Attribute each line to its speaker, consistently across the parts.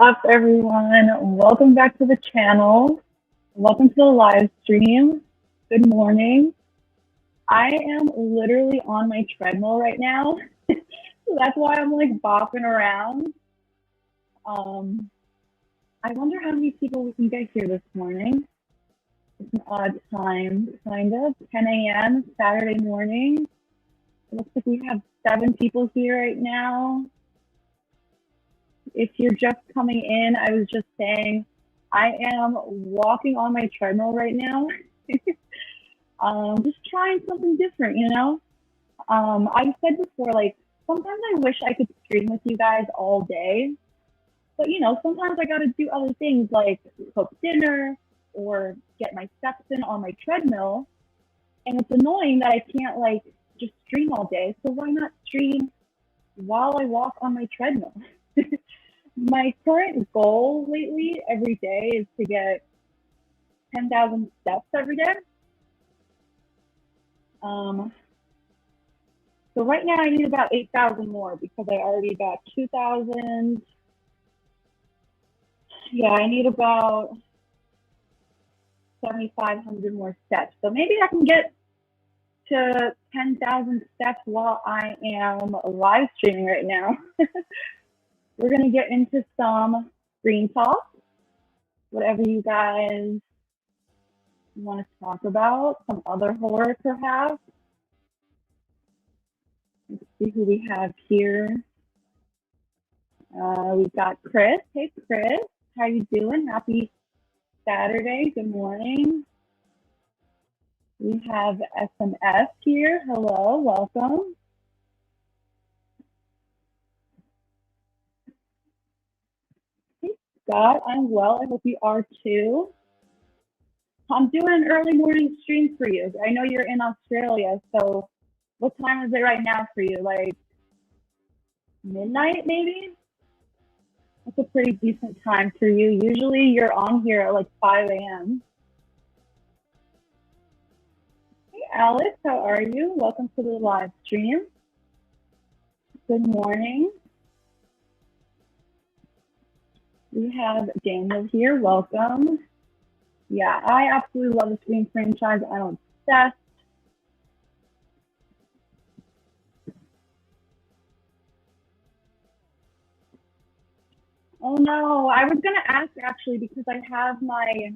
Speaker 1: up, everyone? Welcome back to the channel. Welcome to the live stream. Good morning. I am literally on my treadmill right now. So that's why I'm like bopping around. I wonder how many people we can get here this morning. It's an odd time, kind of. 10 a.m. Saturday morning. It looks like we have 7 people here right now. If you're just coming in, I was just saying I am walking on my treadmill right now. Just trying something different, you know? I've said before, like, sometimes I wish I could stream with you guys all day. But, you know, sometimes I got to do other things like cook dinner or get my steps in on my treadmill. And it's annoying that I can't, like, just stream all day. So why not stream while I walk on my treadmill? My current goal lately every day is to get 10,000 steps every day. So right now I need about 8,000 more because I already got 2,000. Yeah, I need about 7,500 more steps. So maybe I can get to 10,000 steps while I am live streaming right now. We're going to get into some screen talk, whatever you guys want to talk about, some other horror perhaps. Let's see who we have here. We've got Chris. Hey, Chris. How you doing? Happy Saturday. Good morning. We have SMS here. Hello. Welcome. Hey, Scott. I'm well. I hope you are too. I'm doing an early morning stream for you. I know you're in Australia, so what time is it right now for you? Like midnight, maybe? That's a pretty decent time for you. Usually you're on here at like 5 a.m. Hey, Alex, how are you? Welcome to the live stream. Good morning. We have Daniel here. Welcome. Yeah, I absolutely love the Scream franchise. I'm obsessed. Oh no, I was gonna ask actually because I have my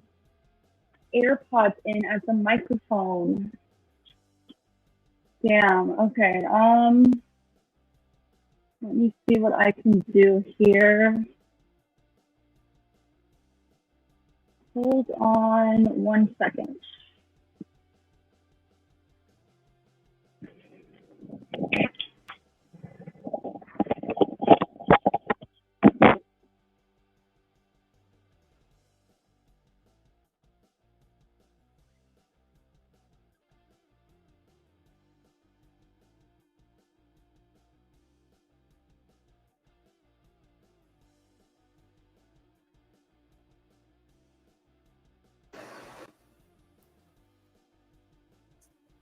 Speaker 1: AirPods in as a microphone. Damn, okay. Let me see what I can do here. Hold on 1 second.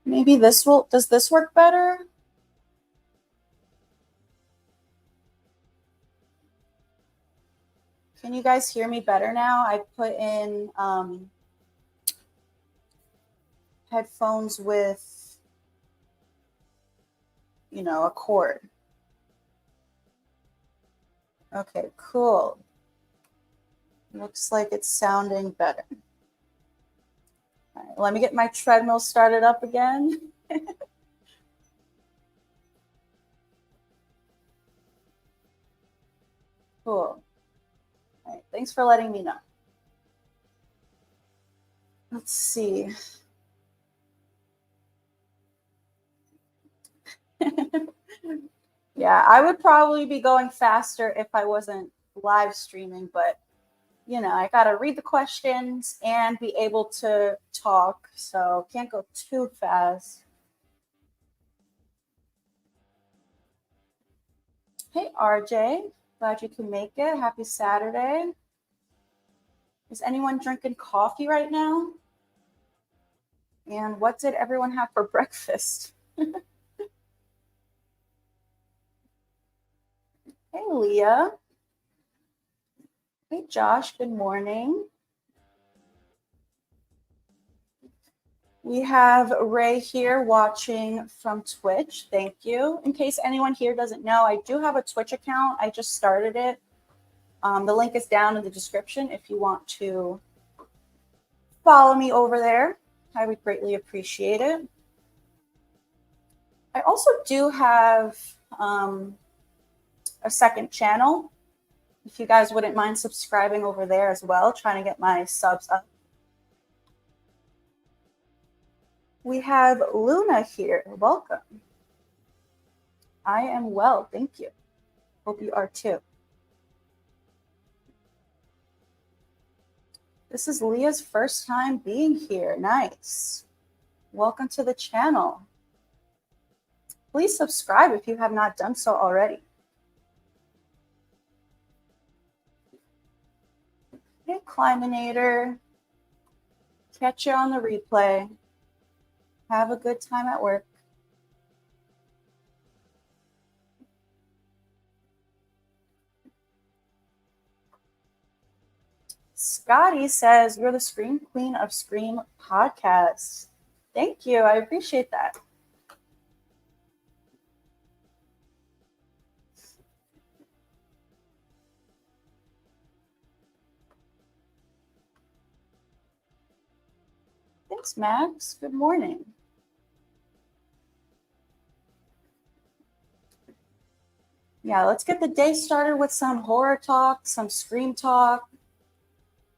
Speaker 2: Maybe this will, does this work better? Can you guys hear me better now? I put in headphones with, you know, a cord. Okay, cool. Looks like it's sounding better. All right, let me get my treadmill started up again. Cool. All right, thanks for letting me know. Let's see. Yeah, I would probably be going faster if I wasn't live streaming, but you know, I gotta read the questions and be able to talk, so can't go too fast. Hey, RJ, glad you can make it. Happy Saturday. Is anyone drinking coffee right now? And what did everyone have for breakfast? Hey, Leah. Hey, Josh, good morning. We have Ray here watching from Twitch. Thank you. In case anyone here doesn't know, I do have a Twitch account. I just started it. The link is down in the description if you want to follow me over there. I would greatly appreciate it. I also do have a second channel. If you guys wouldn't mind subscribing over there as well, trying to get my subs up. We have Luna here. Welcome. I am well, thank you. Hope you are too. This is Leah's first time being here. Nice. Welcome to the channel. Please subscribe if you have not done so already. Hey, Climinator. Catch you on the replay. Have a good time at work. Scotty says, you're the Scream Queen of Scream podcasts. Thank you. I appreciate that. Thanks, Max. Good morning. Yeah, let's get the day started with some horror talk, some Scream talk,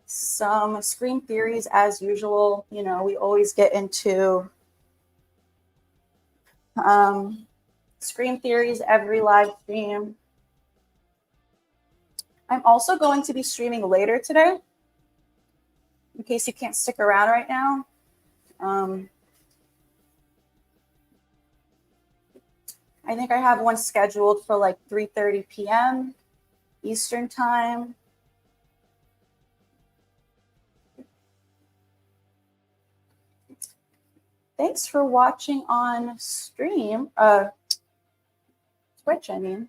Speaker 2: some Scream theories as usual. You know, we always get into Scream theories every live stream. I'm also going to be streaming later today, in case you can't stick around right now. I think I have one scheduled for like 3:30 p.m. Eastern time. Thanks for watching on stream, Twitch, I mean.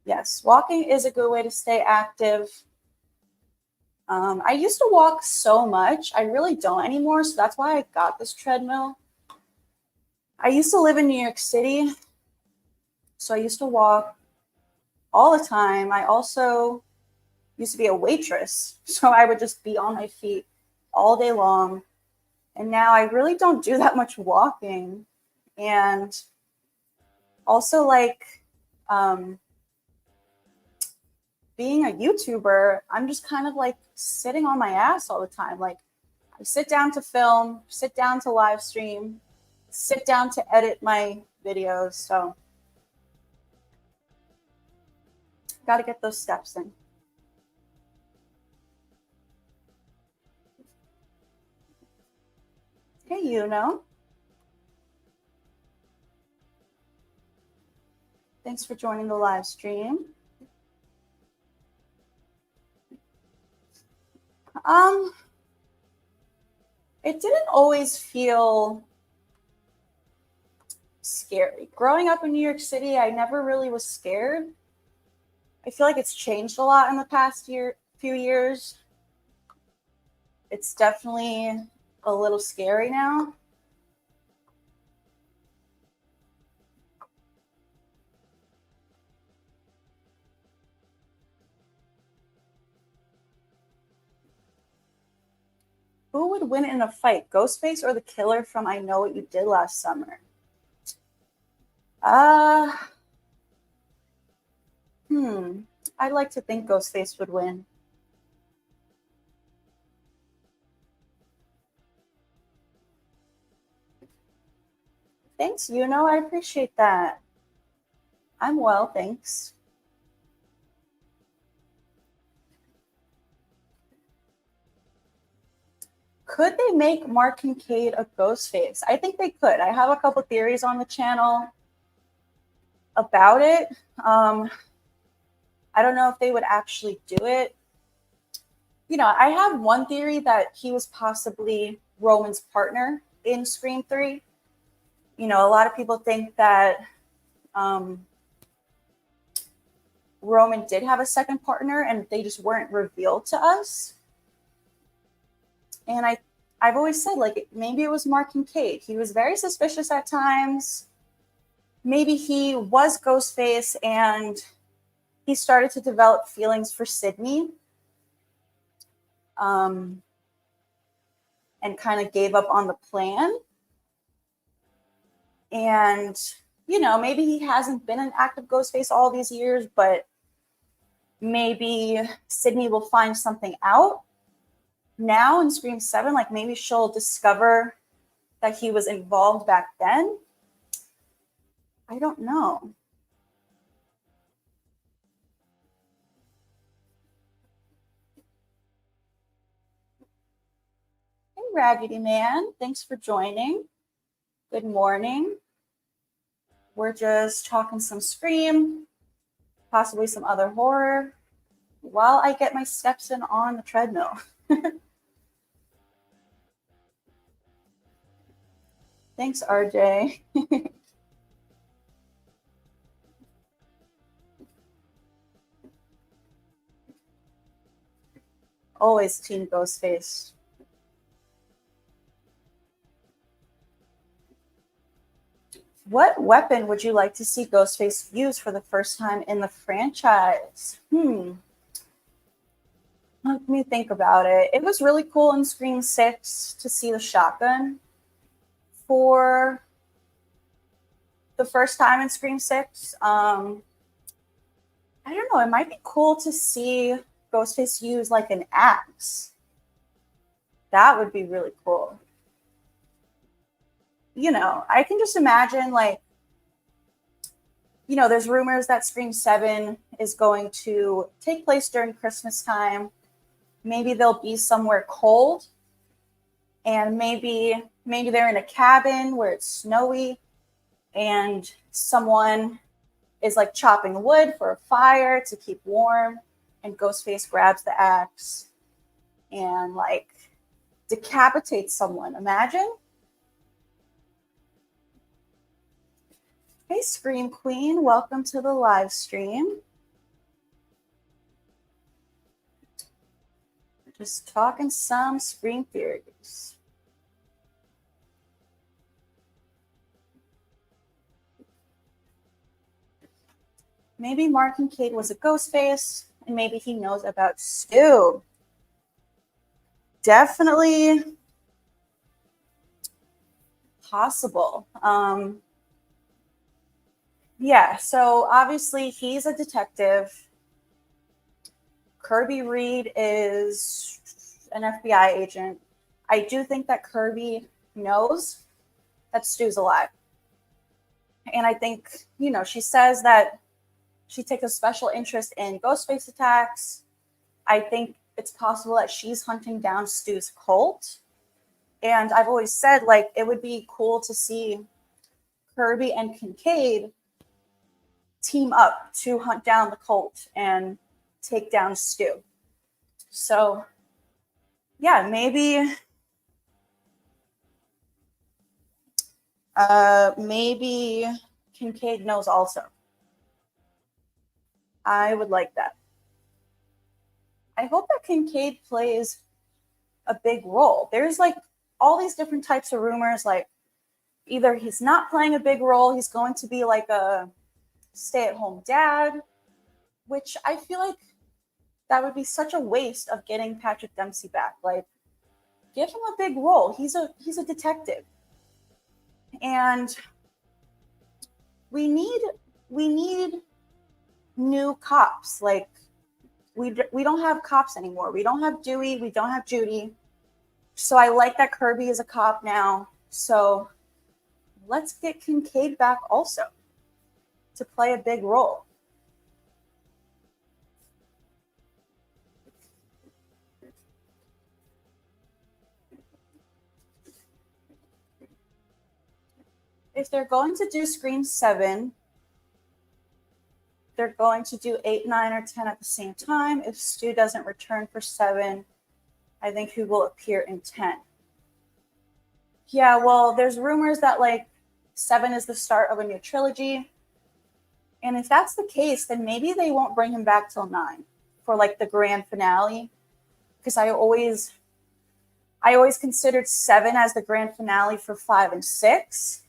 Speaker 2: Yes, walking is a good way to stay active. I used to walk so much. I really don't anymore, so that's why I got this treadmill. I used to live in New York City, so I used to walk all the time. I also used to be a waitress, so I would just be on my feet all day long. And now I really don't do that much walking. And also, like, being a YouTuber, I'm just kind of like sitting on my ass all the time. Like, I sit down to film, sit down to live stream, sit down to edit my videos. So, got to get those steps in. Hey, you know. Thanks for joining the live stream. It didn't always feel scary. Growing up in New York City, I never really was scared. I feel like it's changed a lot in the past few years. It's definitely a little scary now. Who would win in a fight, Ghostface or the killer from I Know What You Did Last Summer? I'd like to think Ghostface would win. Thanks, you know, I appreciate that. I'm well, thanks. Could they make Mark Kincaid a Ghostface? I think they could. I have a couple theories on the channel about it. I don't know if they would actually do it. You know, I have one theory that he was possibly Roman's partner in Scream 3. you know, a lot of people think that Roman did have a second partner and they just weren't revealed to us. And I've always said, like, maybe it was Mark Kincaid. He was very suspicious at times. Maybe he was Ghostface and he started to develop feelings for Sydney, and kind of gave up on the plan. And, you know, maybe he hasn't been an active Ghostface all these years, but maybe Sydney will find something out now in Scream 7. Like, maybe she'll discover that he was involved back then. I don't know. Hey, Raggedy Man, thanks for joining. Good morning. We're just talking some Scream, possibly some other horror, while I get my steps in on the treadmill. Thanks, RJ. Always Team Ghostface. What weapon would you like to see Ghostface use for the first time in the franchise? Let me think about it. It was really cool in Scream 6 to see the shotgun. For the first time in Scream 6, I don't know. It might be cool to see Ghostface use like an axe. That would be really cool. You know, I can just imagine, like, you know, there's rumors that Scream 7 is going to take place during Christmas time. Maybe they'll be somewhere cold, and maybe they're in a cabin where it's snowy and someone is like chopping wood for a fire to keep warm, and Ghostface grabs the axe and like decapitates someone. Imagine. Hey, Scream Queen, welcome to the live stream. Just talking some Scream theories. Maybe Mark Kincaid was a Ghostface, and maybe he knows about Stu. Definitely possible. Yeah, so obviously he's a detective. Kirby Reed is an FBI agent. I do think that Kirby knows that Stu's alive. And I think, you know, she says that she takes a special interest in Ghostface attacks. I think it's possible that she's hunting down Stu's cult. And I've always said, like, it would be cool to see Kirby and Kincaid team up to hunt down the cult and take down Stu. So, yeah, maybe Kincaid knows also. I would like that. I hope that Kincaid plays a big role. There's like all these different types of rumors, like either he's not playing a big role, he's going to be like a stay-at-home dad, which I feel like that would be such a waste of getting Patrick Dempsey back. Like, give him a big role. He's a detective. And we need new cops. Like, we don't have cops anymore. We don't have Dewey. We don't have Judy. So I like that Kirby is a cop now. So let's get Kincaid back also to play a big role. If they're going to do Scream 7, they're going to do 8, 9, or 10 at the same time. If Stu doesn't return for 7, I think he will appear in 10. Yeah, well, there's rumors that like 7 is the start of a new trilogy. And if that's the case, then maybe they won't bring him back till 9 for like the grand finale. Because I always considered 7 as the grand finale for 5 and 6.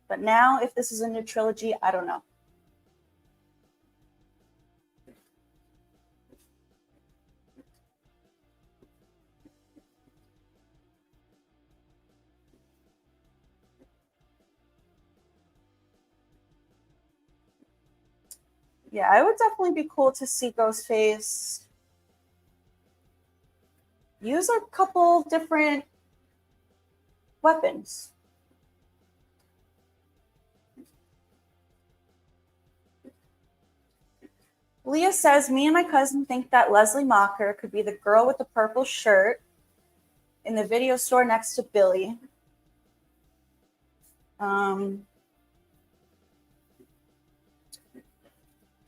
Speaker 2: But now, if this is a new trilogy, I don't know. Yeah, it would definitely be cool to see Ghostface use a couple different weapons. Leah says, me and my cousin think that Leslie Macher could be the girl with the purple shirt in the video store next to Billy.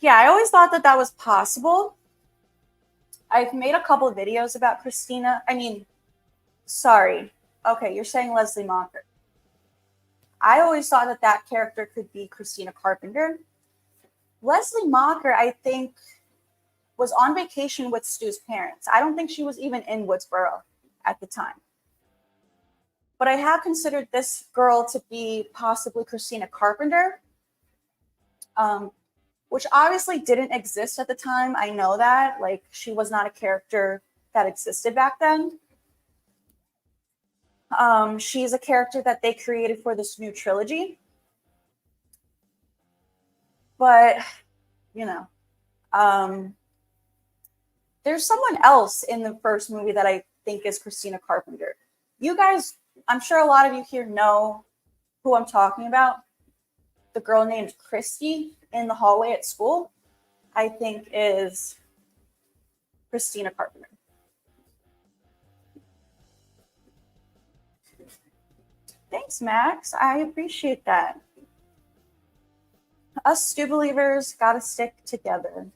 Speaker 2: Yeah, I always thought that that was possible. I've made a couple of videos about Christina. Sorry. Okay, you're saying Leslie Macher. I always thought that that character could be Christina Carpenter. Leslie Macher, I think, was on vacation with Stu's parents. I don't think she was even in Woodsboro at the time. But I have considered this girl to be possibly Christina Carpenter, which obviously didn't exist at the time. I know that. Like, she was not a character that existed back then. She's a character that they created for this new trilogy. But, you know, there's someone else in the first movie that I think is Christina Carpenter. You guys, I'm sure a lot of you here know who I'm talking about. The girl named Christy in the hallway at school, I think is Christina Carpenter. Thanks, Max. I appreciate that. Us Stu believers gotta stick together.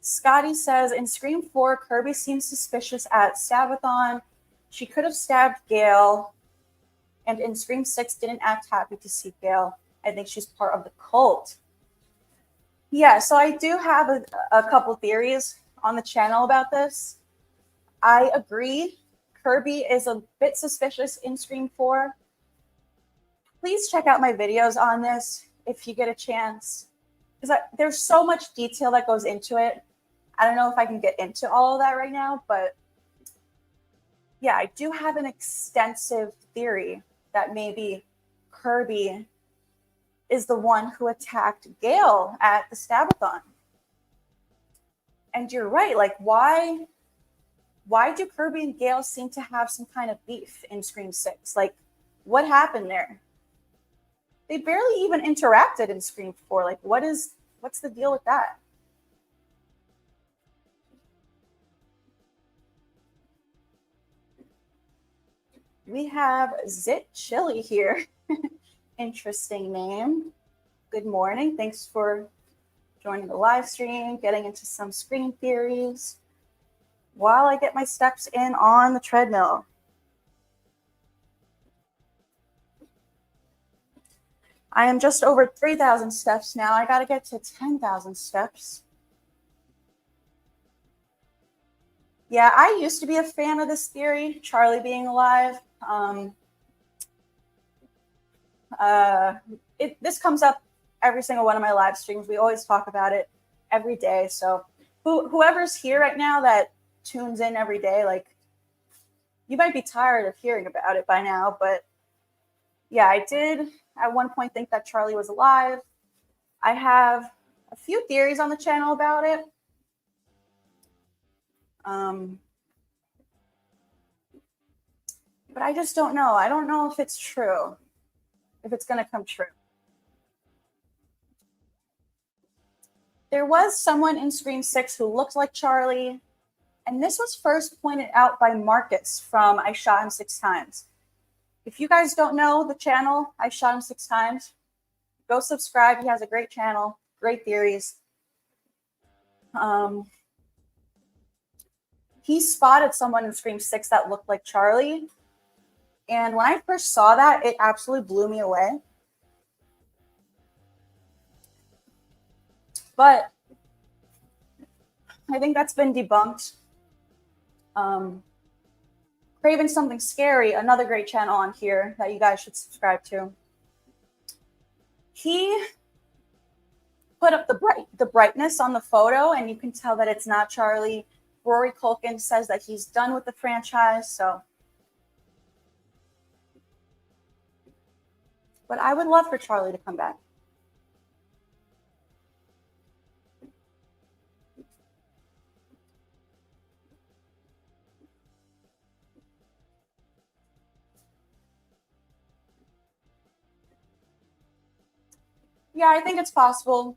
Speaker 2: Scotty says, in Scream 4, Kirby seems suspicious at Stabathon. She could have stabbed Gail. And in Scream 6, didn't act happy to see Gail. I think she's part of the cult. Yeah, so I do have a couple theories on the channel about this. I agree. Kirby is a bit suspicious in Scream 4. Please check out my videos on this if you get a chance. Because there's so much detail that goes into it. I don't know if I can get into all of that right now, but yeah, I do have an extensive theory that maybe Kirby is the one who attacked Gail at the Stabathon. And you're right, like why do Kirby and Gail seem to have some kind of beef in Scream 6? Like, what happened there? They barely even interacted in Scream 4. Like, what's the deal with that? We have Zit Chili here. Interesting name. Good morning. Thanks for joining the live stream, getting into some Scream theories while I get my steps in on the treadmill. I am just over 3,000 steps now. I got to get to 10,000 steps. Yeah, I used to be a fan of this theory, Charlie being alive. This comes up every single one of my live streams. We always talk about it every day. So whoever's here right now that tunes in every day, like, you might be tired of hearing about it by now, but yeah, I did at one point think that Charlie was alive. I have a few theories on the channel about it. But I just don't know. I don't know if it's true, if it's going to come true. There was someone in Scream 6 who looked like Charlie, and this was first pointed out by Marcus from I Shot Him 6 Times. If you guys don't know the channel, I Shot Him 6 Times, go subscribe. He has a great channel, great theories. He spotted someone in Scream 6 that looked like Charlie. And when I first saw that, it absolutely blew me away. But I think that's been debunked. Craving Something Scary, another great channel on here that you guys should subscribe to. He put up the brightness on the photo, and you can tell that it's not Charlie. Rory Culkin says that he's done with the franchise, so. But I would love for Charlie to come back. Yeah, I think it's possible.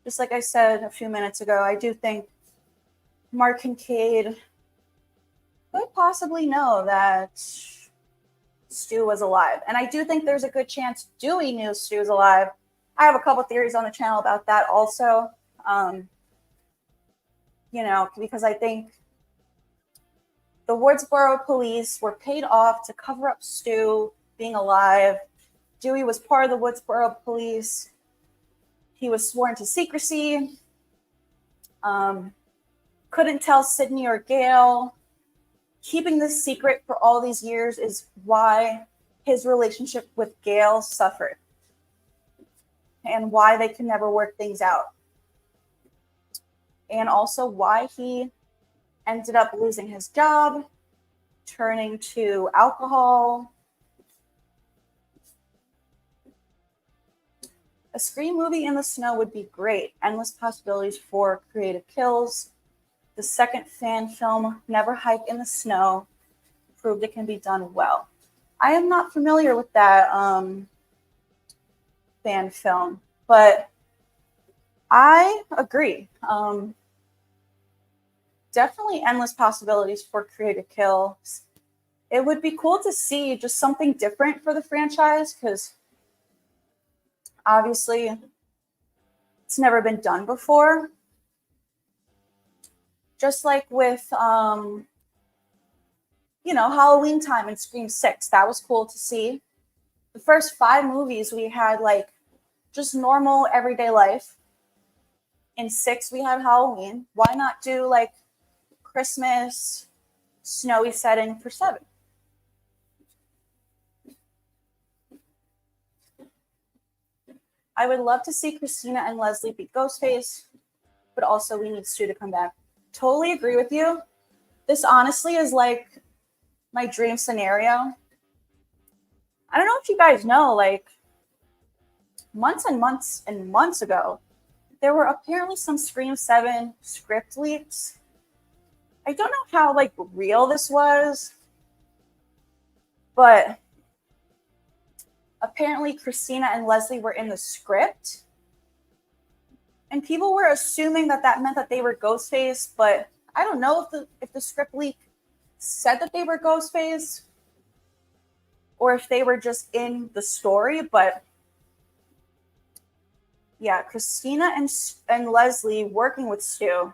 Speaker 2: Just like I said a few minutes ago, I do think Mark Kincaid could possibly know that Stu was alive. And I do think there's a good chance Dewey knew Stu was alive. I have a couple theories on the channel about that also. You know, because I think the Woodsboro police were paid off to cover up Stu being alive. Dewey was part of the Woodsboro police. He was sworn to secrecy. Couldn't tell Sydney or Gail. Keeping this secret for all these years is why his relationship with Gail suffered and why they could never work things out. And also why he ended up losing his job, turning to alcohol. A Scream movie in the snow would be great. Endless possibilities for creative kills. The second fan film, Never Hike in the Snow, proved it can be done well. I am not familiar with that fan film, but I agree. Definitely endless possibilities for creative kills. It would be cool to see just something different for the franchise because obviously it's never been done before. Just like with, you know, Halloween time in Scream 6, that was cool to see. The first 5 movies, we had like just normal everyday life. In 6, we had Halloween. Why not do like Christmas, snowy setting for 7? I would love to see Christina and Leslie beat Ghostface, but also we need Stu to come back. Totally agree with you. This honestly is like my dream scenario. I don't know if you guys know, like months and months and months ago, there were apparently some Scream 7 script leaks. I don't know how like real this was, but apparently Christina and Leslie were in the script. And people were assuming that that meant that they were Ghostface, but I don't know if the script leak said that they were Ghostface or if they were just in the story. But yeah, Christina and Leslie working with Stu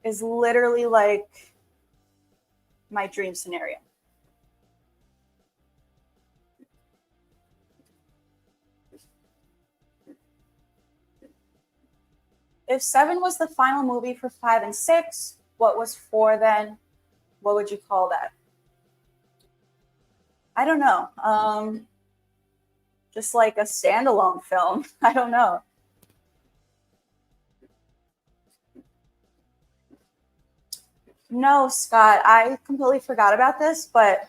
Speaker 2: is literally like my dream scenario. If 7 was the final movie for 5 and 6, what was 4 then? What would you call that? I don't know. Just like a standalone film. I don't know. No, Scott, I completely forgot about this, but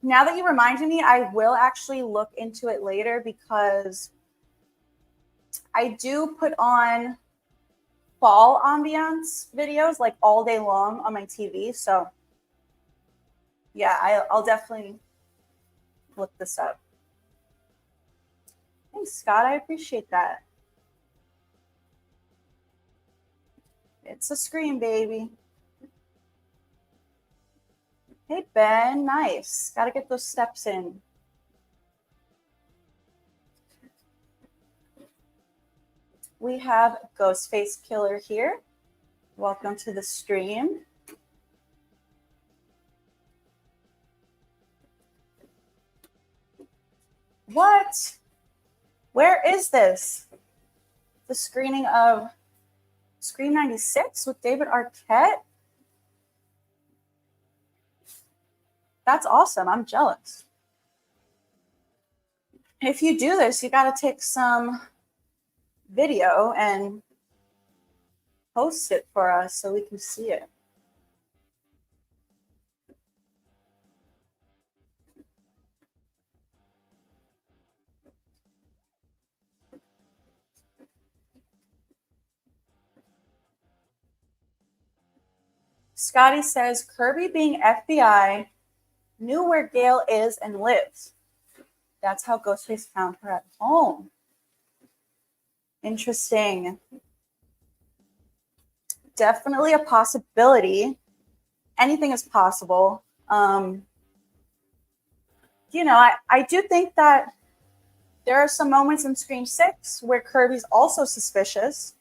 Speaker 2: now that you reminded me, I will actually look into it later because I do put on fall ambiance videos like all day long on my TV. So yeah, I'll definitely look this up. Thanks, Scott. I appreciate that. It's a Scream, baby. Hey, Ben. Nice. Got to get those steps in. We have Ghostface Killer here. Welcome to the stream. What? Where is this? The screening of Scream 96 with David Arquette? That's awesome. I'm jealous. If you do this, you got to take some video and post it for us so we can see it. Scotty says, Kirby being FBI knew where Gail is and lives. That's how Ghostface found her at home. Interesting. Definitely a possibility. Anything is possible. You know, I do think that there are some moments in Scream 6 where Kirby's also suspicious.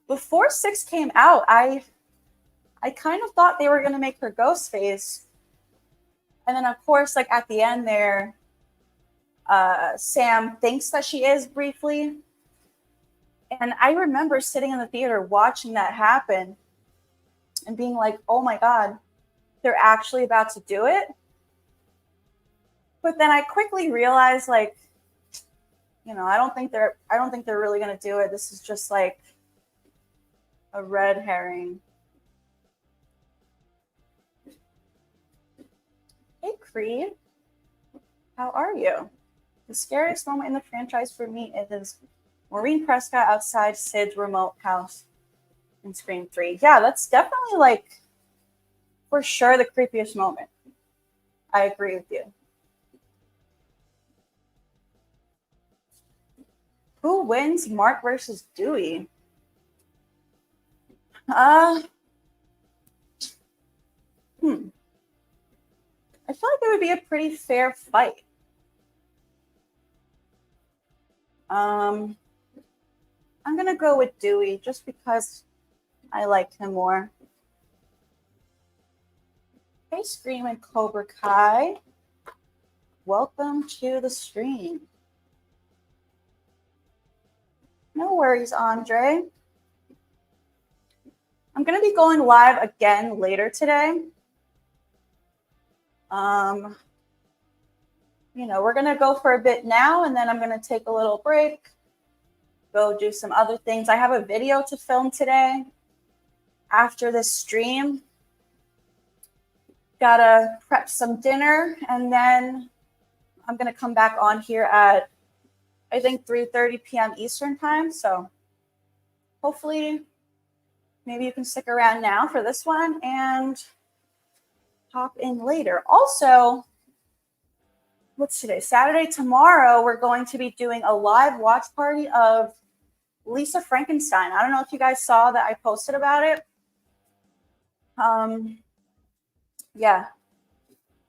Speaker 2: Before 6 came out, I kind of thought they were going to make her Ghostface. And then, of course, like at the end there, Sam thinks that she is briefly. And I remember sitting in the theater watching that happen and being like, oh my God, they're actually about to do it. But then I quickly realized, like, you know, I don't think they're really going to do it. This is just like a red herring. Hey, Creed. How are you? The scariest moment in the franchise for me is Maureen Prescott outside Sid's remote house in Scream 3. Yeah, that's definitely, like, for sure the creepiest moment. I agree with you. Who wins Mark versus Dewey? I feel like it would be a pretty fair fight. I'm gonna go with Dewey just because I like him more. Hey, Scream and Cobra Kai. Welcome to the stream. No worries, Andre. I'm gonna be going live again later today. You know, we're gonna go for a bit now, and then I'm gonna take a little break, go do some other things. I have a video to film today after this stream. Gotta prep some dinner, and then I'm gonna come back on here at, I think, 3:30 p.m. Eastern time. So hopefully maybe you can stick around now for this one and hop in later. Also, what's today? Saturday. Tomorrow, we're going to be doing a live watch party of Lisa Frankenstein. I don't know if you guys saw that I posted about it. Yeah,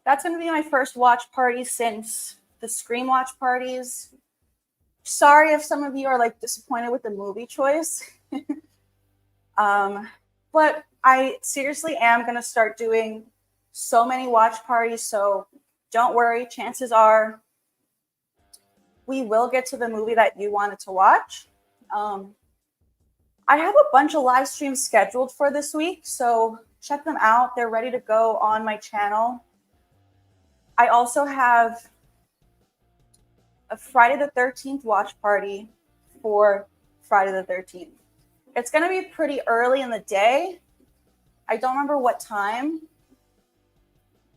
Speaker 2: that's going to be my first watch party since the Scream watch parties. Sorry if some of you are like disappointed with the movie choice. But I seriously am going to start doing so many watch parties. So don't worry. Chances are we will get to the movie that you wanted to watch. I have a bunch of live streams scheduled for this week, so check them out. They're ready to go on my channel. I also have a Friday the 13th watch party for Friday the 13th. It's going to be pretty early in the day. I don't remember what time,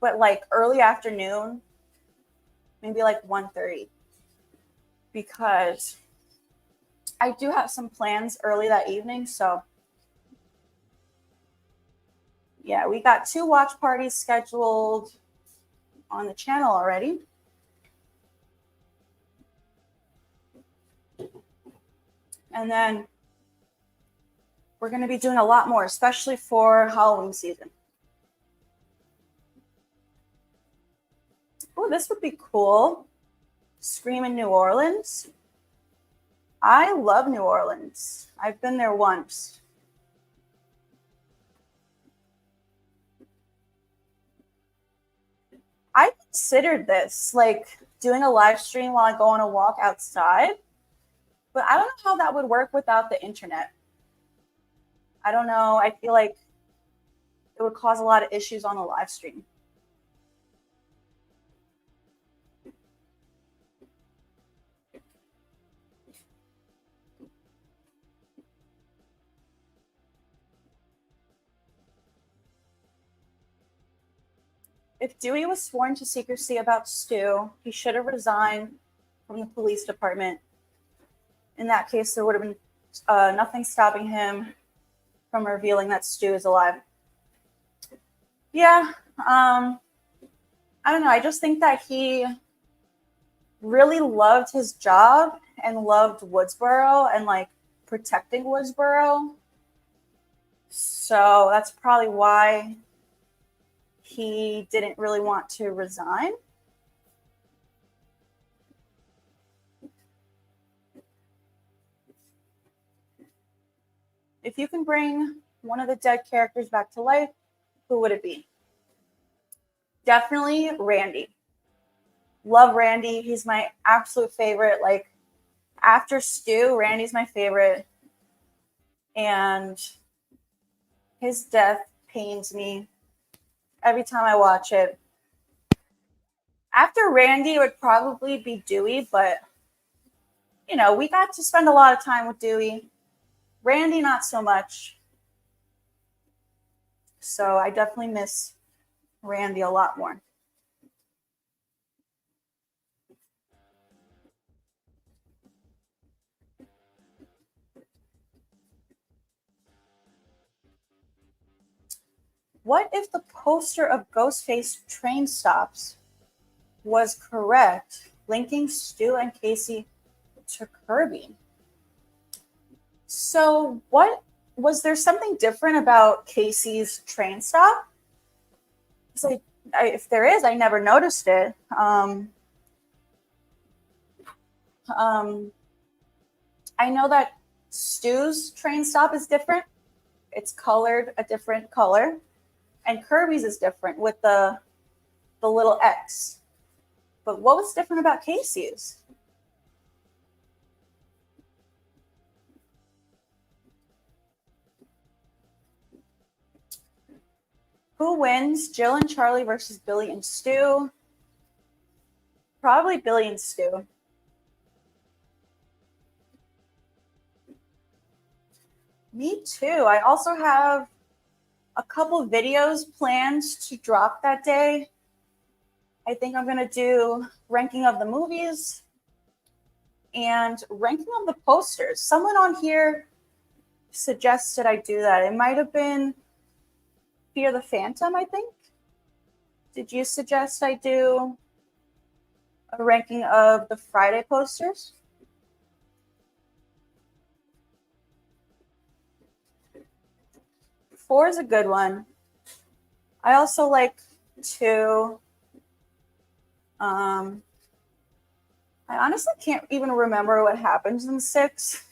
Speaker 2: but like early afternoon, maybe like 1:30, because I do have some plans early that evening. So yeah, we got 2 watch parties scheduled on the channel already. And then we're going to be doing a lot more, especially for Halloween season. Oh, this would be cool. Scream in New Orleans. I love New Orleans. I've been there once. I considered this, like doing a live stream while I go on a walk outside, but I don't know how that would work without the internet. I don't know. I feel like it would cause a lot of issues on the live stream. If Dewey was sworn to secrecy about Stu, he should have resigned from the police department. In that case, there would have been nothing stopping him from revealing that Stu is alive. Yeah, I don't know. I just think that he really loved his job and loved Woodsboro and like protecting Woodsboro. So that's probably why he didn't really want to resign. If you can bring one of the dead characters back to life, who would it be? Definitely Randy. Love Randy. He's my absolute favorite. Like, after Stu, Randy's my favorite. And his death pains me every time I watch it. After Randy, it would probably be Dewey, but, you know, we got to spend a lot of time with Dewey. Randy, not so much. So I definitely miss Randy a lot more. What if the poster of Ghostface train stops was correct, linking Stu and Casey to Kirby? So was there something different about Casey's train stop? So if there is, I never noticed it. I know that Stu's train stop is different. It's colored a different color. And Kirby's is different with the little X. But what was different about Casey's? Who wins? Jill and Charlie versus Billy and Stu? Probably Billy and Stu. Me too. I also have a couple videos planned to drop that day. I think I'm going to do ranking of the movies and ranking of the posters. Someone on here suggested I do that. It might have been Fear the Phantom, I think. Did you suggest I do a ranking of the Friday posters? Four is a good one. I also like two. I honestly can't even remember what happens in 6.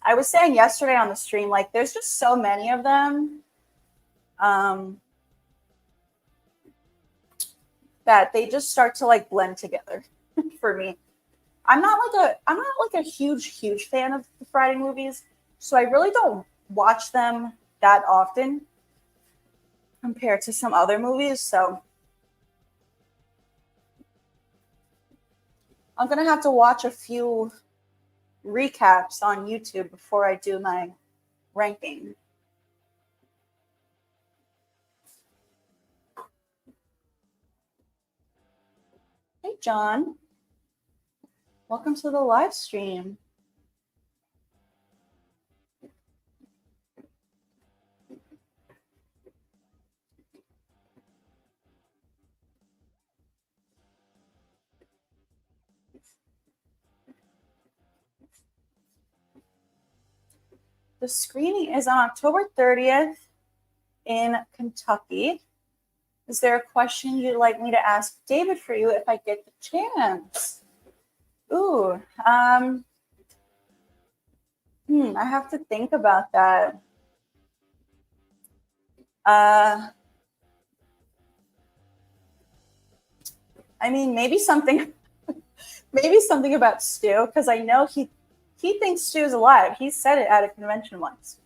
Speaker 2: I was saying yesterday on the stream, like, there's just so many of them that they just start to like blend together for me. I'm not like a huge fan of the Friday movies, so I really don't watch them that often compared to some other movies. So I'm gonna have to watch a few recaps on YouTube before I do my ranking. Hey, John. Welcome to the live stream. The screening is on October 30th in Kentucky. Is there a question you'd like me to ask David for you if I get the chance? Ooh, I have to think about that. I mean, maybe something about Stu, because I know he thinks Stu's alive. He said it at a convention once.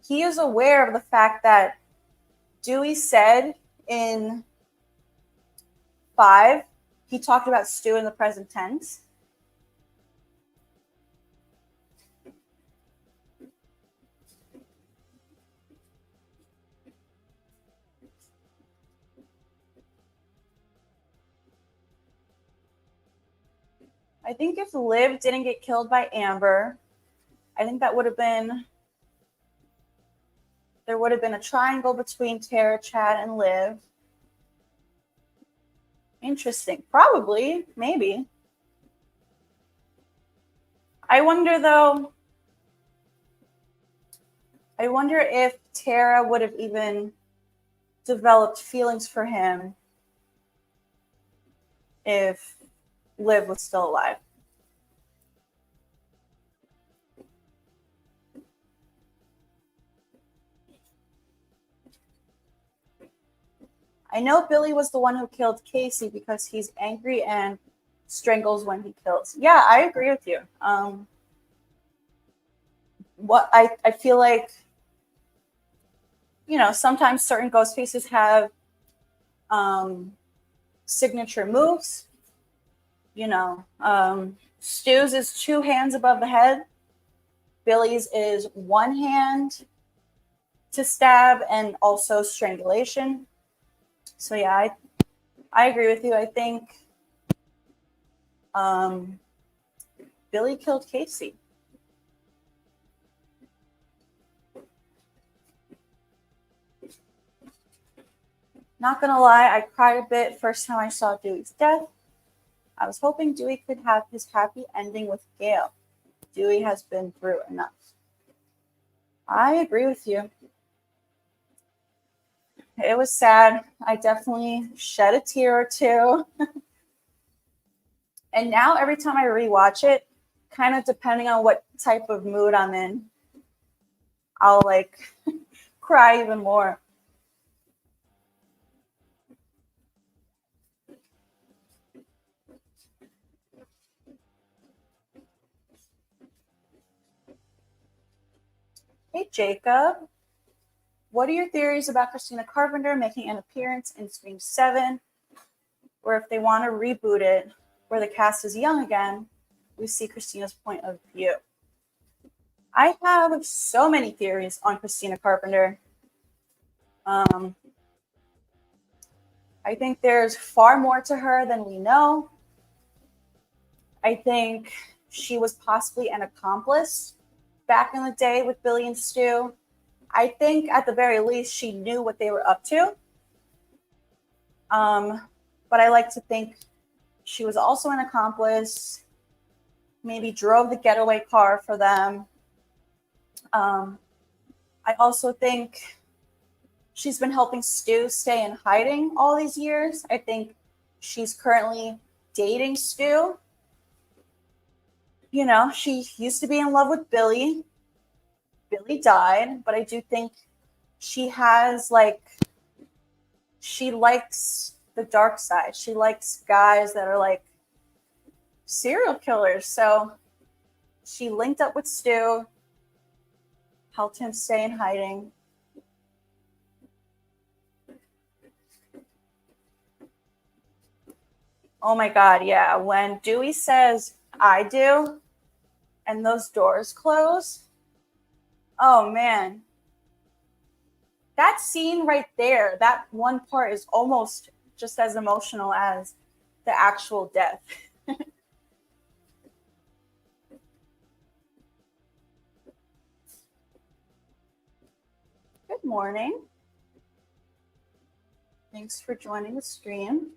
Speaker 2: He is aware of the fact that Dewey said in 5, he talked about Stu in the present tense. I think if Liv didn't get killed by Amber, I think that there would have been a triangle between Tara, Chad, and Liv. Interesting. Probably. Maybe. I wonder if Tara would have even developed feelings for him if Liv was still alive. I know Billy was the one who killed Casey because he's angry and strangles when he kills. Yeah, I agree with you. What I feel like, sometimes certain ghost faces have signature moves. Stu's is 2 hands above the head. Billy's is 1 hand to stab and also strangulation. So yeah, I agree with you. I think Billy killed Casey. Not gonna lie, I cried a bit first time I saw Dewey's death. I was hoping Dewey could have his happy ending with Gail. Dewey has been through enough. I agree with you. It was sad. I definitely shed a tear or two. And now every time I rewatch it, kind of depending on what type of mood I'm in, I'll cry even more. Hey, Jacob. What are your theories about Christina Carpenter making an appearance in Scream 7? Or if they want to reboot it, where the cast is young again, we see Christina's point of view. I have so many theories on Christina Carpenter. I think there's far more to her than we know. I think she was possibly an accomplice back in the day with Billy and Stu. I think at the very least she knew what they were up to. But I like to think she was also an accomplice, maybe drove the getaway car for them. I also think she's been helping Stu stay in hiding all these years. I think she's currently dating Stu. She used to be in love with Billy. Billy died, but I do think she has she likes the dark side. She likes guys that are serial killers. So she linked up with Stu, helped him stay in hiding. Oh my God, yeah. When Dewey says, "I do," and those doors close, oh man. That scene right there, that one part is almost just as emotional as the actual death. Good morning. Thanks for joining the stream.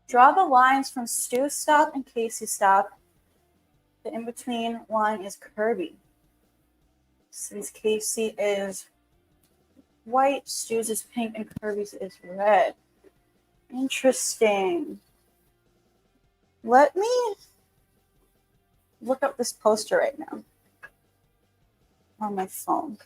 Speaker 2: Draw the lines from Stu stop and Casey stop. The in-between line is Kirby. Since Casey is white, Stu's is pink, and Kirby's is red. Interesting. Let me look up this poster right now on my phone.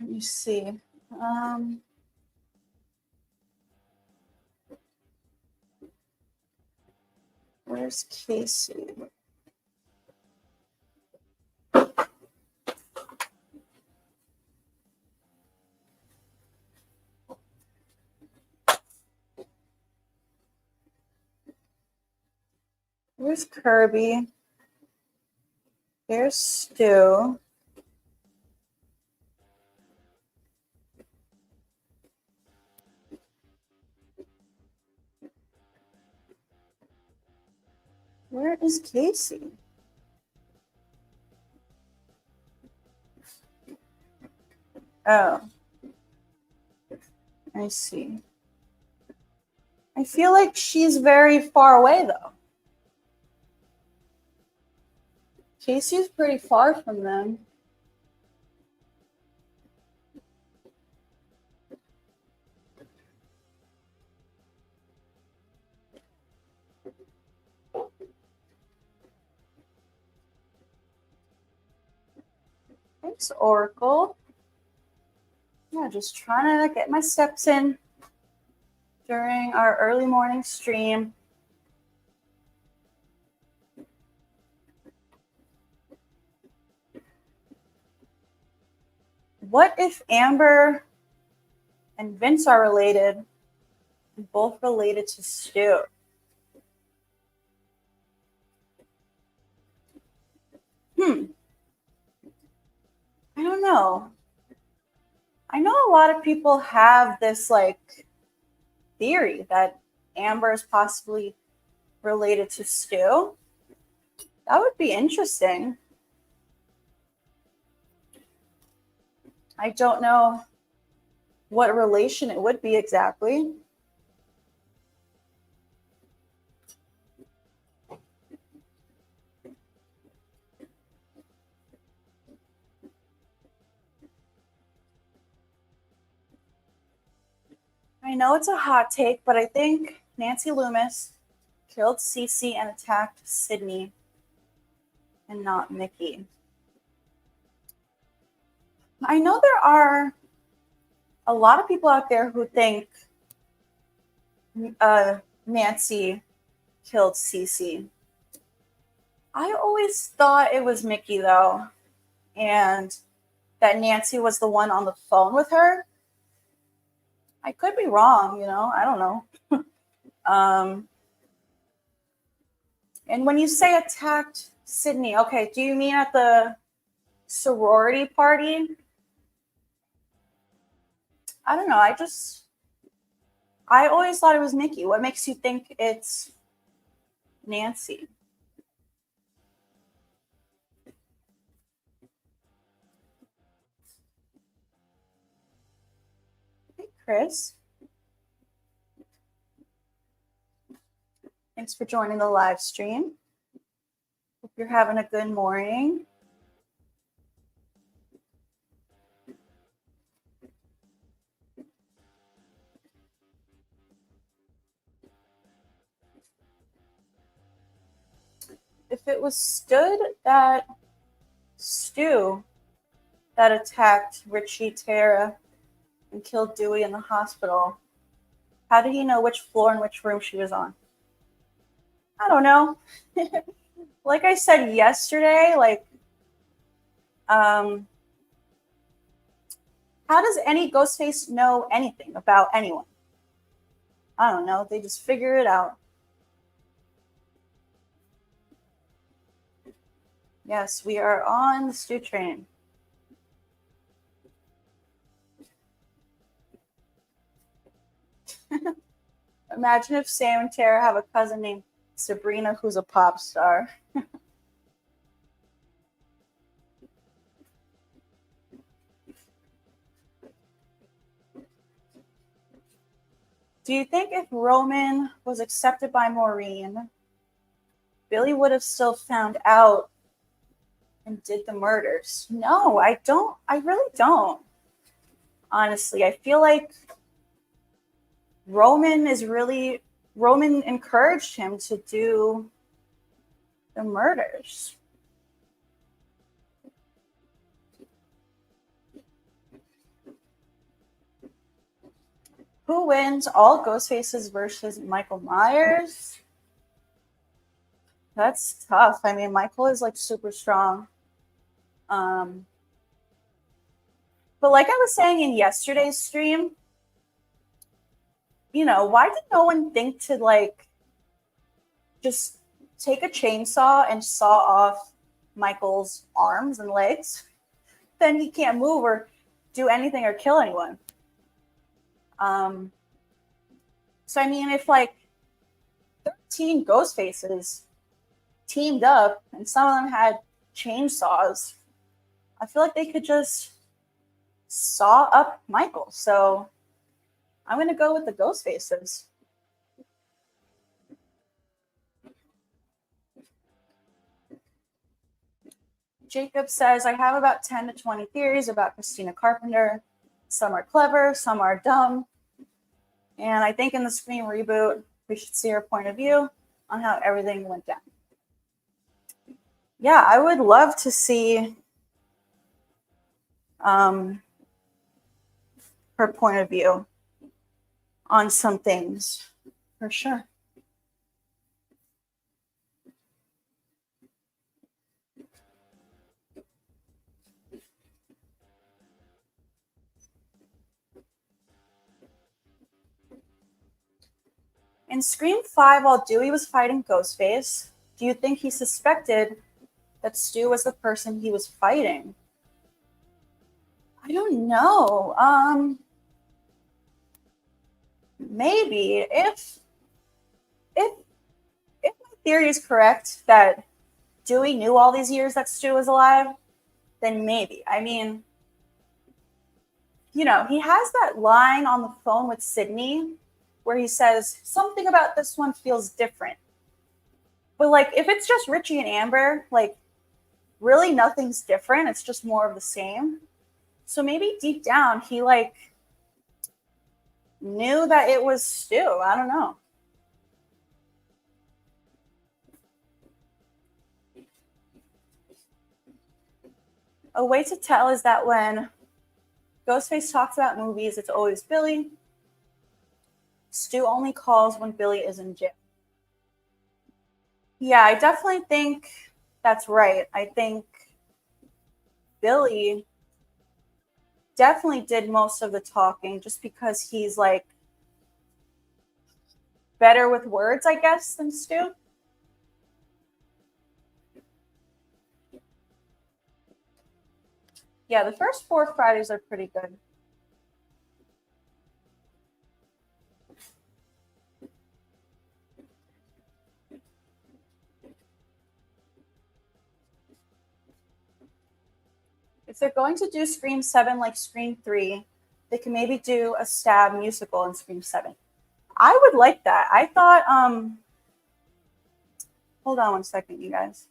Speaker 2: Let me see. Where's Casey? Where's Kirby? There's Stu. Where is Casey? Oh, I see. I feel like she's very far away, though. Casey's pretty far from them. Thanks, Oracle. Yeah, just trying to get my steps in during our early morning stream. What if Amber and Vince are related and both related to Stu? I don't know. I know a lot of people have this like theory that Amber is possibly related to Stu. That would be interesting. I don't know what relation it would be exactly. I know it's a hot take, but I think Nancy Loomis killed Cece and attacked Sydney and not Mickey. I know there are a lot of people out there who think Nancy killed Cece. I always thought it was Mickey, though, and that Nancy was the one on the phone with her. I could be wrong, you know, I don't know. And when you say attacked Sydney, okay, do you mean at the sorority party? I don't know. I always thought it was Mickey. What makes you think it's Nancy? Hey, Chris. Thanks for joining the live stream. Hope you're having a good morning. If it was Stu that attacked Richie, Tara, and killed Dewey in the hospital, how did he know which floor and which room she was on? I don't know. Like I said yesterday, like, how does any Ghostface know anything about anyone? I don't know. They just figure it out. Yes, we are on the Stu train. Imagine if Sam and Tara have a cousin named Sabrina who's a pop star. Do you think if Roman was accepted by Maureen, Billy would have still found out and did the murders? No, I don't. I really don't. Honestly, I feel like Roman encouraged him to do the murders. Who wins? All Ghostfaces versus Michael Myers? That's tough. I mean, Michael is like super strong. But like I was saying in yesterday's stream, you know, why did no one think to like just take a chainsaw and saw off Michael's arms and legs? Then he can't move or do anything or kill anyone. So I mean, if like 13 ghost faces teamed up and some of them had chainsaws, I feel like they could just saw up Michael. So I'm going to go with the ghost faces. Jacob says, I have about 10 to 20 theories about Christina Carpenter. Some are clever, some are dumb. And I think in the Scream reboot, we should see her point of view on how everything went down. Yeah, I would love to see her point of view on some things, for sure. In Scream 5, while Dewey was fighting Ghostface, do you think he suspected that Stu was the person he was fighting? I don't know. Maybe if my theory is correct that Dewey knew all these years that Stu was alive, then maybe. I mean, you know, he has that line on the phone with Sydney where he says, something about this one feels different. But like, if it's just Richie and Amber, like, really nothing's different. It's just more of the same. So maybe deep down, he like knew that it was Stu. I don't know. A way to tell is that when Ghostface talks about movies, it's always Billy. Stu only calls when Billy is in jail. Yeah, I definitely think that's right. I think Billy definitely did most of the talking just because he's like better with words, I guess, than Stu. Yeah, the first 4 Fridays are pretty good. If they're going to do Scream 7 like Scream 3, they can maybe do a stab musical in Scream 7. I would like that. I thought, hold on one second, you guys.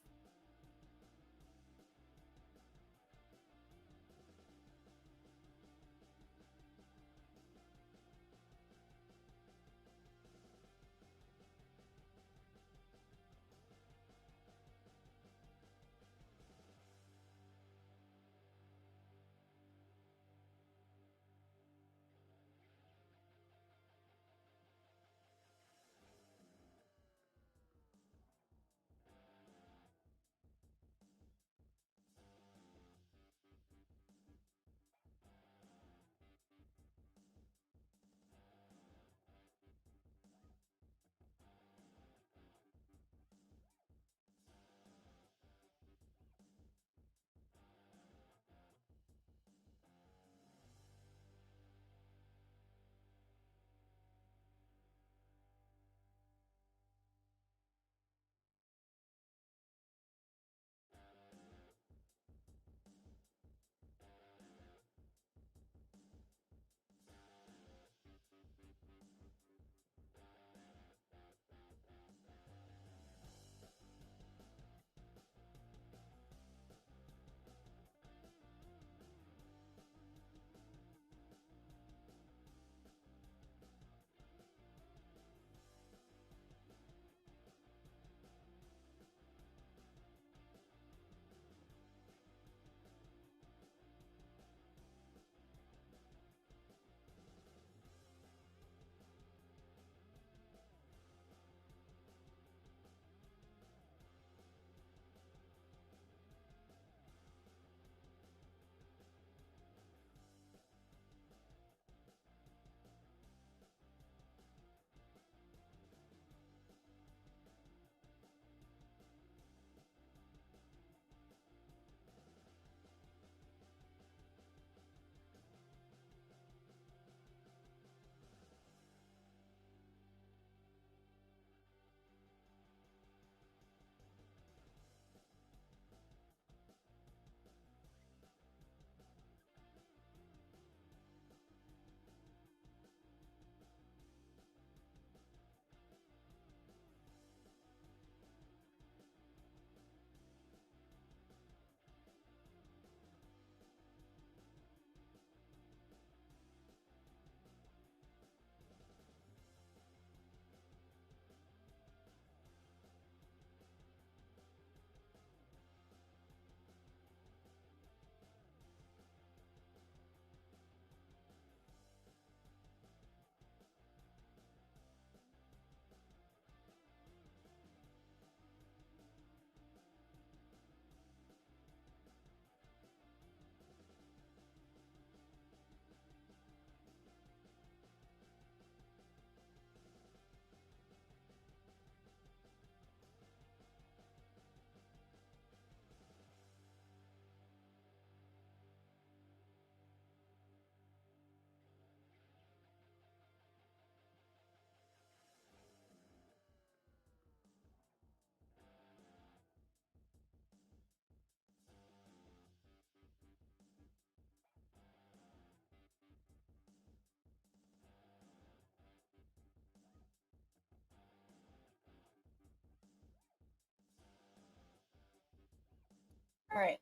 Speaker 2: right.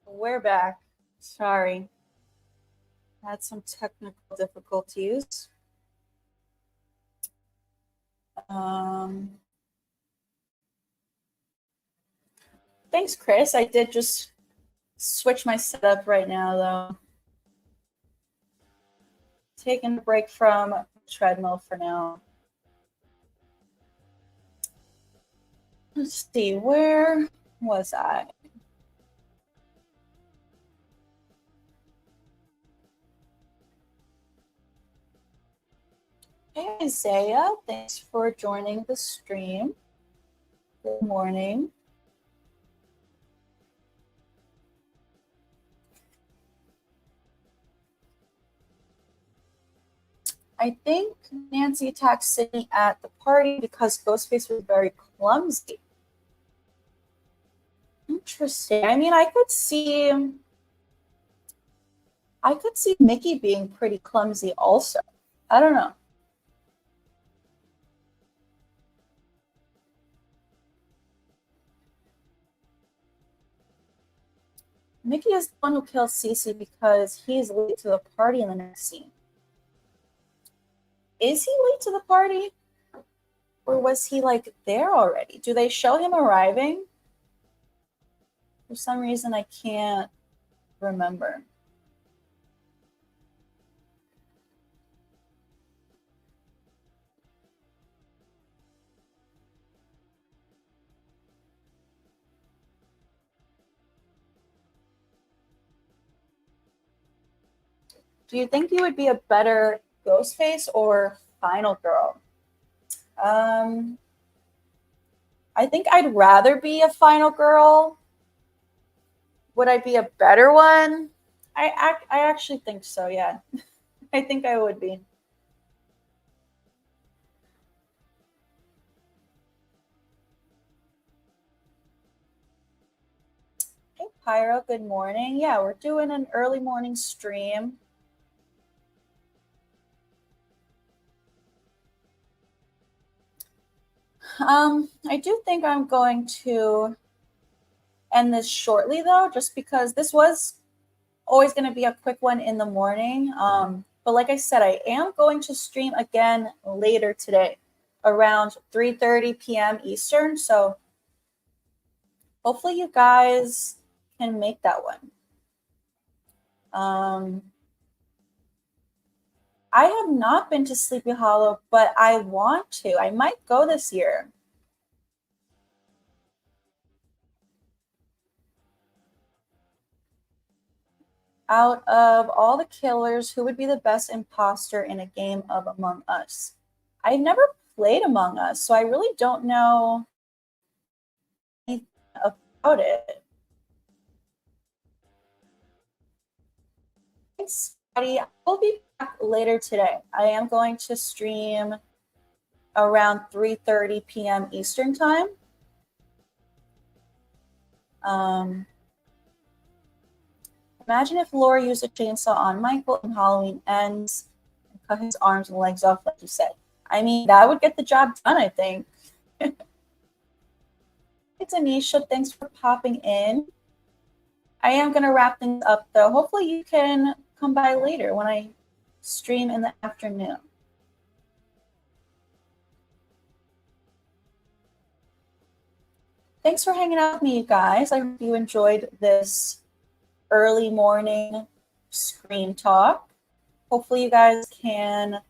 Speaker 2: We're back. Sorry. Had some technical difficulties. Thanks, Chris. I did just switch my setup right now, though. Taking a break from treadmill for now. Let's see, where was I? Hey, Isaiah, thanks for joining the stream. Good morning. I think Nancy attacked Sydney at the party because Ghostface was very clumsy. Interesting. I mean, I could see Mickey being pretty clumsy also. I don't know. Mickey is the one who kills Cece because he's late to the party in the next scene. Is he late to the party? Or was he like there already? Do they show him arriving? For some reason, I can't remember. Do you think you would be a better Ghostface or Final Girl? I think I'd rather be a Final Girl. Would I be a better one? I actually think so, yeah. I think I would be. Hey, Pyro, good morning. Yeah, we're doing an early morning stream. I do think I'm going to end this shortly, though, just because this was always going to be a quick one in the morning. But like I said, I am going to stream again later today around 3:30 p.m. Eastern. So hopefully you guys can make that one. I have not been to Sleepy Hollow, but I want to. I might go this year. Out of all the killers, who would be the best imposter in a game of Among Us? I never played Among Us, so I really don't know anything about it. Thanks, Scotty. I will be back later today. I am going to stream around 3:30 p.m. Eastern time. Imagine if Laura used a chainsaw on Michael and Halloween ends and cut his arms and legs off, like you said. I mean, that would get the job done, I think. It's Anisha. Thanks for popping in. I am going to wrap things up, though. Hopefully you can come by later when I stream in the afternoon. Thanks for hanging out with me, you guys. I hope you enjoyed this early morning screen talk. Hopefully you guys can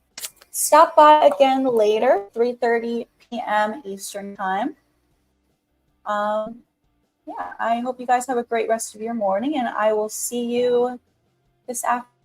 Speaker 2: stop by again later, 3:30 p.m. Eastern time. Yeah, I hope you guys have a great rest of your morning, and I will see you this afternoon.